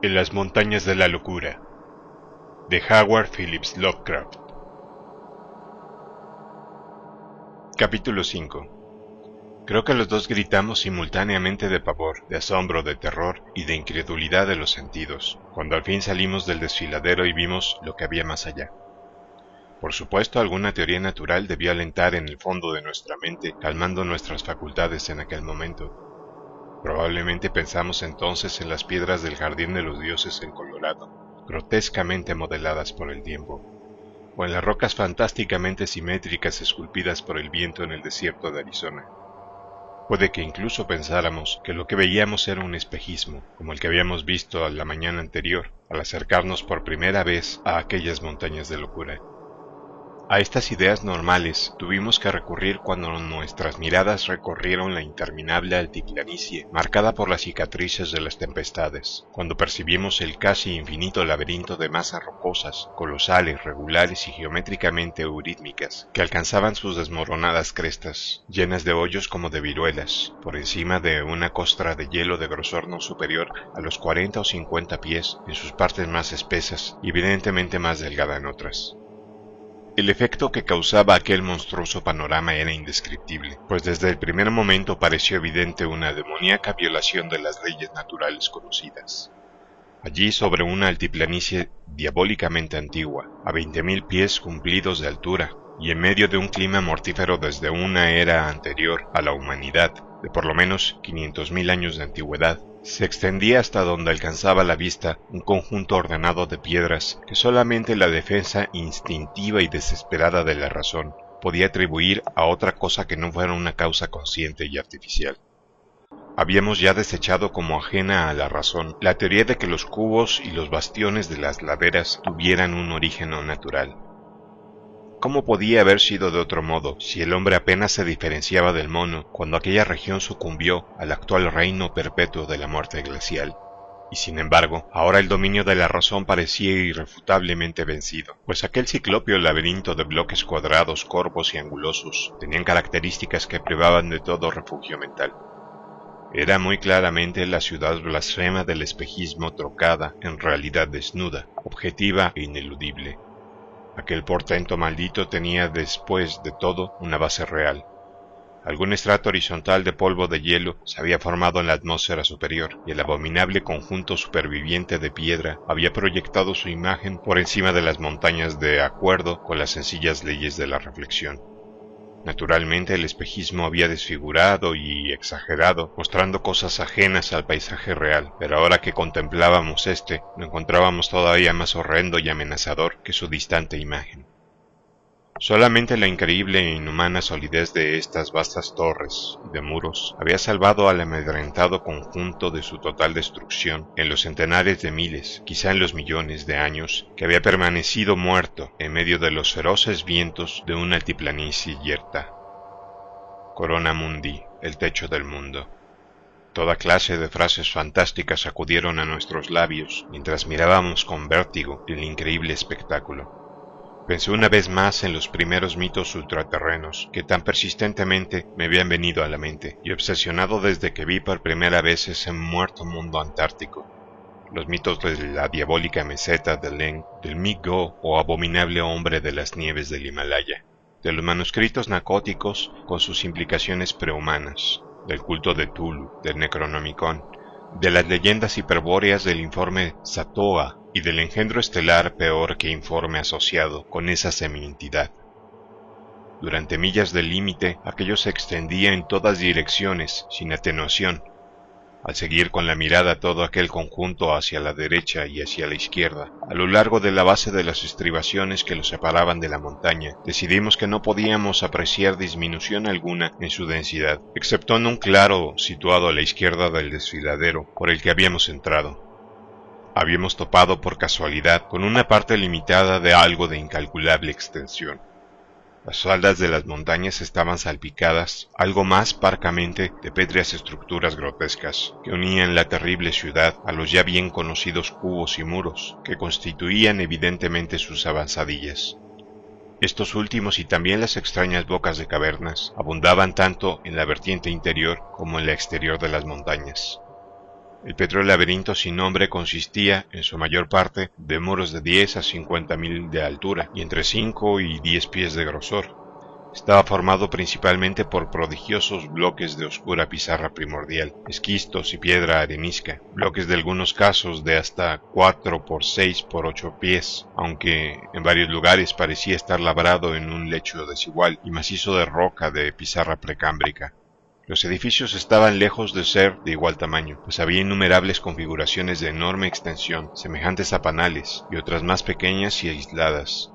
En las montañas de la locura, de Howard Phillips Lovecraft. Capítulo 5. Creo que los dos gritamos simultáneamente de pavor, de asombro, de terror y de incredulidad de los sentidos, cuando al fin salimos del desfiladero y vimos lo que había más allá. Por supuesto, alguna teoría natural debió alentar en el fondo de nuestra mente, calmando nuestras facultades en aquel momento. Probablemente pensamos entonces en las piedras del Jardín de los Dioses en Colorado, grotescamente modeladas por el tiempo, o en las rocas fantásticamente simétricas esculpidas por el viento en el desierto de Arizona. Puede que incluso pensáramos que lo que veíamos era un espejismo, como el que habíamos visto la mañana anterior, al acercarnos por primera vez a aquellas montañas de locura. A estas ideas normales tuvimos que recurrir cuando nuestras miradas recorrieron la interminable altiplanicie marcada por las cicatrices de las tempestades, cuando percibimos el casi infinito laberinto de masas rocosas, colosales, regulares y geométricamente eurítmicas, que alcanzaban sus desmoronadas crestas, llenas de hoyos como de viruelas, por encima de una costra de hielo de grosor no superior a los 40 o 50 pies en sus partes más espesas y evidentemente más delgada en otras. El efecto que causaba aquel monstruoso panorama era indescriptible, pues desde el primer momento pareció evidente una demoníaca violación de las leyes naturales conocidas. Allí, sobre una altiplanicie diabólicamente antigua, a 20.000 pies cumplidos de altura, y en medio de un clima mortífero desde una era anterior a la humanidad, de por lo menos 500.000 años de antigüedad, se extendía hasta donde alcanzaba la vista un conjunto ordenado de piedras que solamente la defensa instintiva y desesperada de la razón podía atribuir a otra cosa que no fuera una causa consciente y artificial. Habíamos ya desechado como ajena a la razón la teoría de que los cubos y los bastiones de las laderas tuvieran un origen no natural. ¿Cómo podía haber sido de otro modo, si el hombre apenas se diferenciaba del mono cuando aquella región sucumbió al actual reino perpetuo de la muerte glacial? Y sin embargo, ahora el dominio de la razón parecía irrefutablemente vencido, pues aquel ciclópeo laberinto de bloques cuadrados, corvos y angulosos tenían características que privaban de todo refugio mental. Era muy claramente la ciudad blasfema del espejismo trocada en realidad desnuda, objetiva e ineludible. Aquel portento maldito tenía después de todo una base real. Algún estrato horizontal de polvo de hielo se había formado en la atmósfera superior, y el abominable conjunto superviviente de piedra había proyectado su imagen por encima de las montañas de acuerdo con las sencillas leyes de la reflexión. Naturalmente el espejismo había desfigurado y exagerado, mostrando cosas ajenas al paisaje real, pero ahora que contemplábamos lo encontrábamos todavía más horrendo y amenazador que su distante imagen. Solamente la increíble e inhumana solidez de estas vastas torres y de muros había salvado al amedrentado conjunto de su total destrucción en los centenares de miles, quizá en los millones de años, que había permanecido muerto en medio de los feroces vientos de una altiplanicie yerta. Corona mundi, el techo del mundo. Toda clase de frases fantásticas acudieron a nuestros labios mientras mirábamos con vértigo el increíble espectáculo. Pensé una vez más en los primeros mitos ultraterrenos que tan persistentemente me habían venido a la mente, y obsesionado desde que vi por primera vez ese muerto mundo antártico. Los mitos de la diabólica meseta de Leng, del Mi-Go o abominable hombre de las nieves del Himalaya, de los manuscritos nacóticos con sus implicaciones prehumanas, del culto de Tulu, del Necronomicon, de las leyendas hiperbóreas del informe Satoa y del engendro estelar peor que informe asociado con esa semi-entidad. Durante millas del límite, aquello se extendía en todas direcciones, sin atenuación. Al seguir con la mirada todo aquel conjunto hacia la derecha y hacia la izquierda, a lo largo de la base de las estribaciones que lo separaban de la montaña, decidimos que no podíamos apreciar disminución alguna en su densidad, excepto en un claro situado a la izquierda del desfiladero por el que habíamos entrado. Habíamos topado por casualidad con una parte limitada de algo de incalculable extensión. Las faldas de las montañas estaban salpicadas, algo más parcamente, de pétreas estructuras grotescas, que unían la terrible ciudad a los ya bien conocidos cubos y muros, que constituían evidentemente sus avanzadillas. Estos últimos y también las extrañas bocas de cavernas abundaban tanto en la vertiente interior como en la exterior de las montañas. El petróleo laberinto sin nombre consistía, en su mayor parte, de muros de 10 a 50.000 de altura y entre 5 y 10 pies de grosor. Estaba formado principalmente por prodigiosos bloques de oscura pizarra primordial, esquistos y piedra arenisca, bloques de algunos casos de hasta 4 por 6 por 8 pies, aunque en varios lugares parecía estar labrado en un lecho desigual y macizo de roca de pizarra precámbrica. Los edificios estaban lejos de ser de igual tamaño, pues había innumerables configuraciones de enorme extensión, semejantes a panales, y otras más pequeñas y aisladas.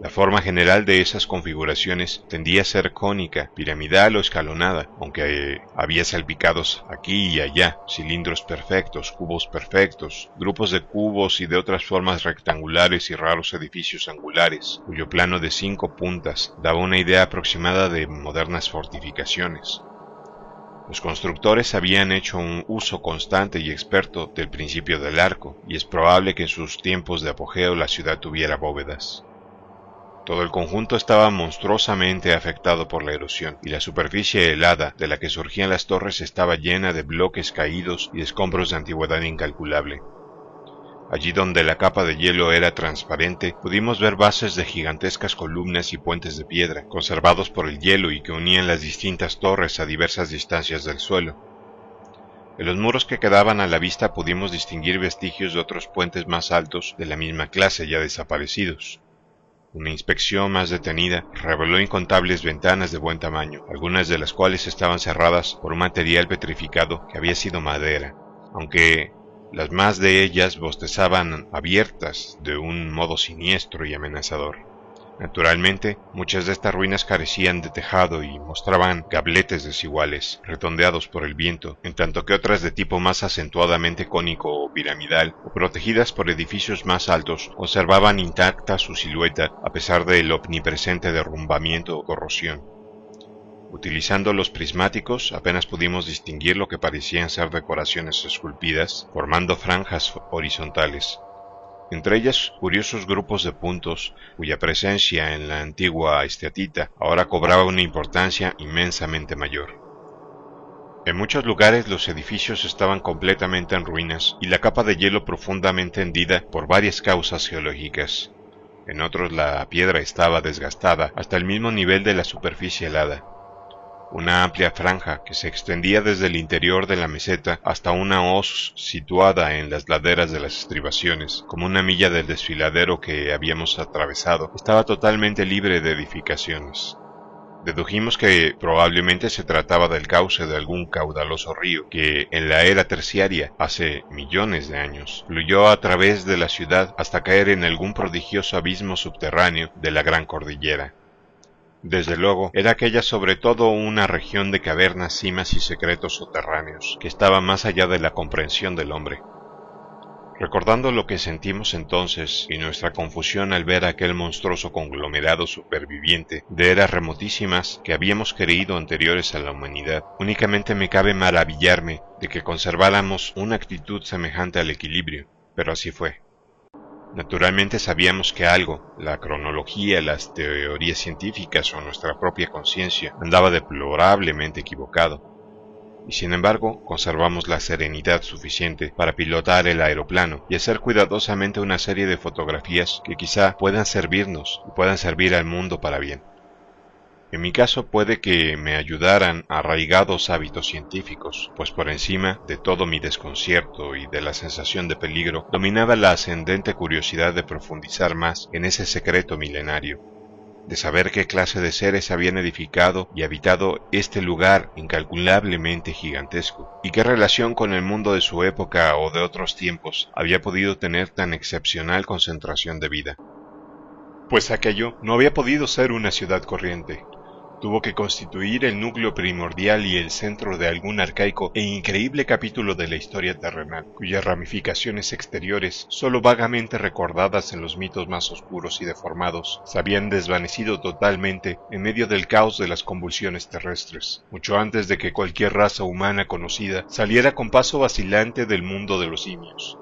La forma general de esas configuraciones tendía a ser cónica, piramidal o escalonada, aunque había salpicados aquí y allá, cilindros perfectos, cubos perfectos, grupos de cubos y de otras formas rectangulares y raros edificios angulares, cuyo plano de 5 puntas daba una idea aproximada de modernas fortificaciones. Los constructores habían hecho un uso constante y experto del principio del arco, y es probable que en sus tiempos de apogeo la ciudad tuviera bóvedas. Todo el conjunto estaba monstruosamente afectado por la erosión, y la superficie helada de la que surgían las torres estaba llena de bloques caídos y de escombros de antigüedad incalculable. Allí donde la capa de hielo era transparente, pudimos ver bases de gigantescas columnas y puentes de piedra, conservados por el hielo y que unían las distintas torres a diversas distancias del suelo. En los muros que quedaban a la vista pudimos distinguir vestigios de otros puentes más altos de la misma clase ya desaparecidos. Una inspección más detenida reveló incontables ventanas de buen tamaño, algunas de las cuales estaban cerradas por un material petrificado que había sido madera, aunque las más de ellas bostezaban abiertas de un modo siniestro y amenazador. Naturalmente, muchas de estas ruinas carecían de tejado y mostraban gabletes desiguales, redondeados por el viento, en tanto que otras de tipo más acentuadamente cónico o piramidal, o protegidas por edificios más altos, conservaban intacta su silueta a pesar del omnipresente derrumbamiento o corrosión. Utilizando los prismáticos, apenas pudimos distinguir lo que parecían ser decoraciones esculpidas, formando franjas horizontales. Entre ellas, curiosos grupos de puntos, cuya presencia en la antigua esteatita ahora cobraba una importancia inmensamente mayor. En muchos lugares los edificios estaban completamente en ruinas y la capa de hielo profundamente hendida por varias causas geológicas. En otros la piedra estaba desgastada hasta el mismo nivel de la superficie helada. Una amplia franja que se extendía desde el interior de la meseta hasta una hoz situada en las laderas de las estribaciones, como una milla del desfiladero que habíamos atravesado, estaba totalmente libre de edificaciones. Dedujimos que probablemente se trataba del cauce de algún caudaloso río que, en la era terciaria, hace millones de años, fluyó a través de la ciudad hasta caer en algún prodigioso abismo subterráneo de la gran cordillera. Desde luego, era aquella sobre todo una región de cavernas, cimas y secretos soterráneos, que estaba más allá de la comprensión del hombre. Recordando lo que sentimos entonces y nuestra confusión al ver aquel monstruoso conglomerado superviviente de eras remotísimas que habíamos creído anteriores a la humanidad, únicamente me cabe maravillarme de que conserváramos una actitud semejante al equilibrio, pero así fue. Naturalmente sabíamos que algo, la cronología, las teorías científicas o nuestra propia conciencia, andaba deplorablemente equivocado, y sin embargo conservamos la serenidad suficiente para pilotar el aeroplano y hacer cuidadosamente una serie de fotografías que quizá puedan servirnos y puedan servir al mundo para bien. En mi caso puede que me ayudaran arraigados hábitos científicos, pues por encima de todo mi desconcierto y de la sensación de peligro, dominaba la ascendente curiosidad de profundizar más en ese secreto milenario, de saber qué clase de seres habían edificado y habitado este lugar incalculablemente gigantesco, y qué relación con el mundo de su época o de otros tiempos había podido tener tan excepcional concentración de vida. Pues aquello no había podido ser una ciudad corriente. Tuvo que constituir el núcleo primordial y el centro de algún arcaico e increíble capítulo de la historia terrenal, cuyas ramificaciones exteriores, solo vagamente recordadas en los mitos más oscuros y deformados, se habían desvanecido totalmente en medio del caos de las convulsiones terrestres, mucho antes de que cualquier raza humana conocida saliera con paso vacilante del mundo de los simios.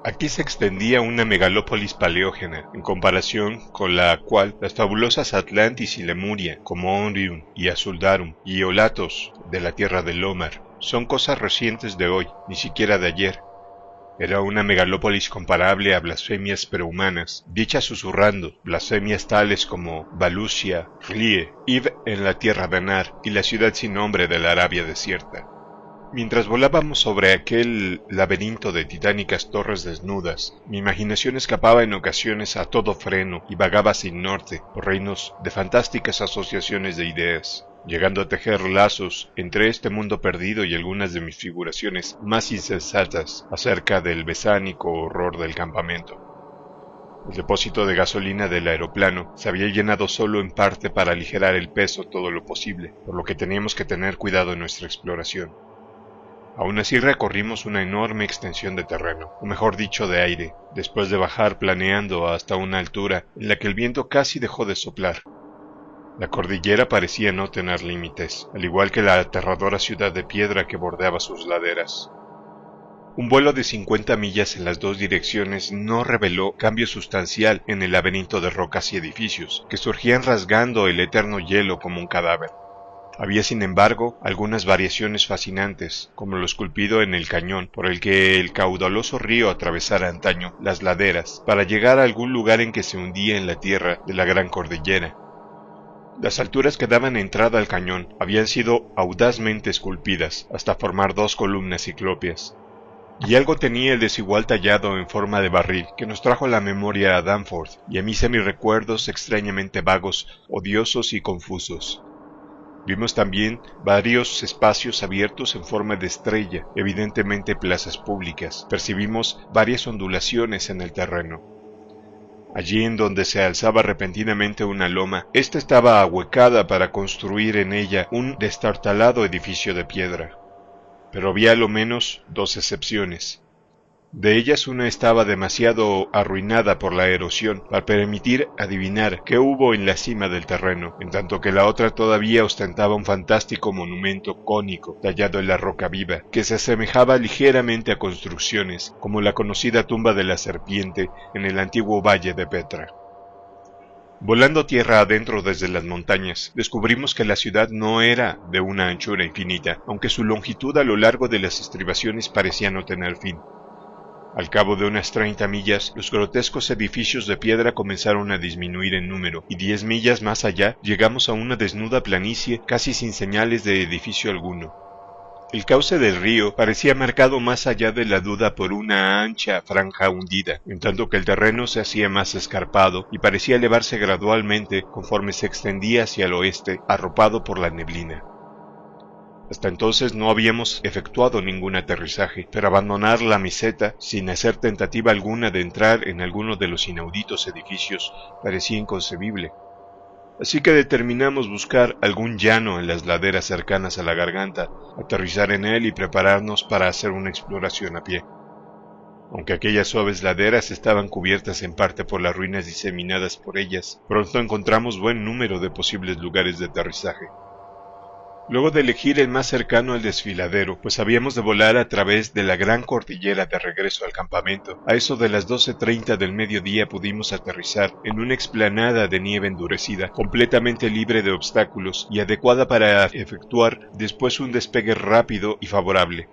Aquí se extendía una megalópolis paleógena, en comparación con la cual las fabulosas Atlantis y Lemuria, como Orion y Azuldarum, y Olatos, de la tierra de Lomar, son cosas recientes de hoy, ni siquiera de ayer. Era una megalópolis comparable a blasfemias prehumanas, dichas susurrando, blasfemias tales como Valusia, Rlie, Iv en la tierra de Anar y la ciudad sin nombre de la Arabia desierta. Mientras volábamos sobre aquel laberinto de titánicas torres desnudas, mi imaginación escapaba en ocasiones a todo freno y vagaba sin norte por reinos de fantásticas asociaciones de ideas, llegando a tejer lazos entre este mundo perdido y algunas de mis figuraciones más insensatas acerca del besánico horror del campamento. El depósito de gasolina del aeroplano se había llenado solo en parte para aligerar el peso todo lo posible, por lo que teníamos que tener cuidado en nuestra exploración. Aún así recorrimos una enorme extensión de terreno, o mejor dicho de aire, después de bajar planeando hasta una altura en la que el viento casi dejó de soplar. La cordillera parecía no tener límites, al igual que la aterradora ciudad de piedra que bordeaba sus laderas. Un vuelo de 50 millas en las dos direcciones no reveló cambio sustancial en el laberinto de rocas y edificios, que surgían rasgando el eterno hielo como un cadáver. Había, sin embargo, algunas variaciones fascinantes, como lo esculpido en el cañón por el que el caudaloso río atravesara antaño las laderas para llegar a algún lugar en que se hundía en la tierra de la gran cordillera. Las alturas que daban entrada al cañón habían sido audazmente esculpidas hasta formar dos columnas ciclópeas, y algo tenía el desigual tallado en forma de barril que nos trajo a la memoria a Danforth y a mí semi-recuerdos extrañamente vagos, odiosos y confusos. Vimos también varios espacios abiertos en forma de estrella, evidentemente plazas públicas. Percibimos varias ondulaciones en el terreno. Allí en donde se alzaba repentinamente una loma, ésta estaba ahuecada para construir en ella un destartalado edificio de piedra. Pero había a lo menos dos excepciones. De ellas una estaba demasiado arruinada por la erosión para permitir adivinar qué hubo en la cima del terreno, en tanto que la otra todavía ostentaba un fantástico monumento cónico tallado en la roca viva, que se asemejaba ligeramente a construcciones, como la conocida tumba de la serpiente en el antiguo valle de Petra. Volando tierra adentro desde las montañas, descubrimos que la ciudad no era de una anchura infinita, aunque su longitud a lo largo de las estribaciones parecía no tener fin. Al cabo de unas 30 millas, los grotescos edificios de piedra comenzaron a disminuir en número, y 10 millas más allá llegamos a una desnuda planicie casi sin señales de edificio alguno. El cauce del río parecía marcado más allá de la duda por una ancha franja hundida, en tanto que el terreno se hacía más escarpado y parecía elevarse gradualmente conforme se extendía hacia el oeste, arropado por la neblina. Hasta entonces no habíamos efectuado ningún aterrizaje, pero abandonar la meseta sin hacer tentativa alguna de entrar en alguno de los inauditos edificios parecía inconcebible. Así que determinamos buscar algún llano en las laderas cercanas a la garganta, aterrizar en él y prepararnos para hacer una exploración a pie. Aunque aquellas suaves laderas estaban cubiertas en parte por las ruinas diseminadas por ellas, pronto encontramos buen número de posibles lugares de aterrizaje. Luego de elegir el más cercano al desfiladero, pues habíamos de volar a través de la gran cordillera de regreso al campamento, a eso de las 12:30 del mediodía pudimos aterrizar en una explanada de nieve endurecida, completamente libre de obstáculos y adecuada para efectuar después un despegue rápido y favorable.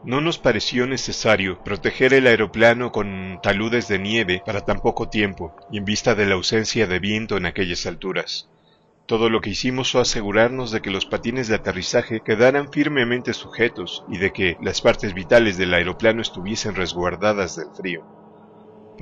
No nos pareció necesario proteger el aeroplano con taludes de nieve para tan poco tiempo, y en vista de la ausencia de viento en aquellas alturas. Todo lo que hicimos fue asegurarnos de que los patines de aterrizaje quedaran firmemente sujetos y de que las partes vitales del aeroplano estuviesen resguardadas del frío.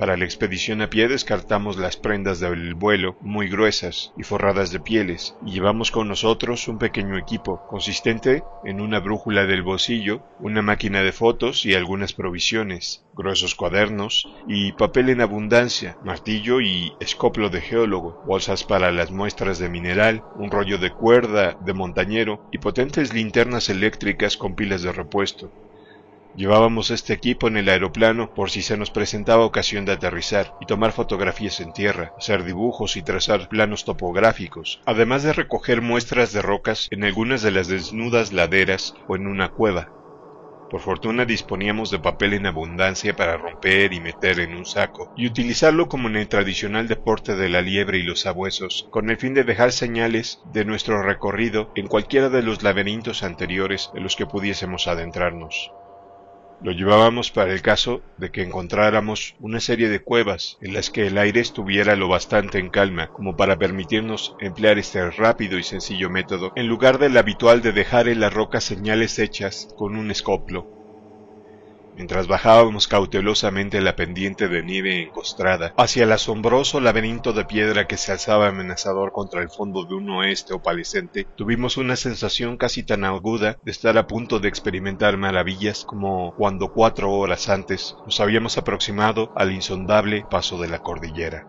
Para la expedición a pie descartamos las prendas del vuelo, muy gruesas y forradas de pieles, y llevamos con nosotros un pequeño equipo, consistente en una brújula del bolsillo, una máquina de fotos y algunas provisiones, gruesos cuadernos y papel en abundancia, martillo y escoplo de geólogo, bolsas para las muestras de mineral, un rollo de cuerda de montañero y potentes linternas eléctricas con pilas de repuesto. Llevábamos este equipo en el aeroplano por si se nos presentaba ocasión de aterrizar y tomar fotografías en tierra, hacer dibujos y trazar planos topográficos, además de recoger muestras de rocas en algunas de las desnudas laderas o en una cueva. Por fortuna disponíamos de papel en abundancia para romper y meter en un saco, y utilizarlo como en el tradicional deporte de la liebre y los sabuesos, con el fin de dejar señales de nuestro recorrido en cualquiera de los laberintos anteriores en los que pudiésemos adentrarnos. Lo llevábamos para el caso de que encontráramos una serie de cuevas en las que el aire estuviera lo bastante en calma como para permitirnos emplear este rápido y sencillo método en lugar del habitual de dejar en la roca señales hechas con un escoplo. Mientras bajábamos cautelosamente la pendiente de nieve encostrada hacia el asombroso laberinto de piedra que se alzaba amenazador contra el fondo de un oeste opalescente, tuvimos una sensación casi tan aguda de estar a punto de experimentar maravillas como cuando 4 horas antes nos habíamos aproximado al insondable paso de la cordillera.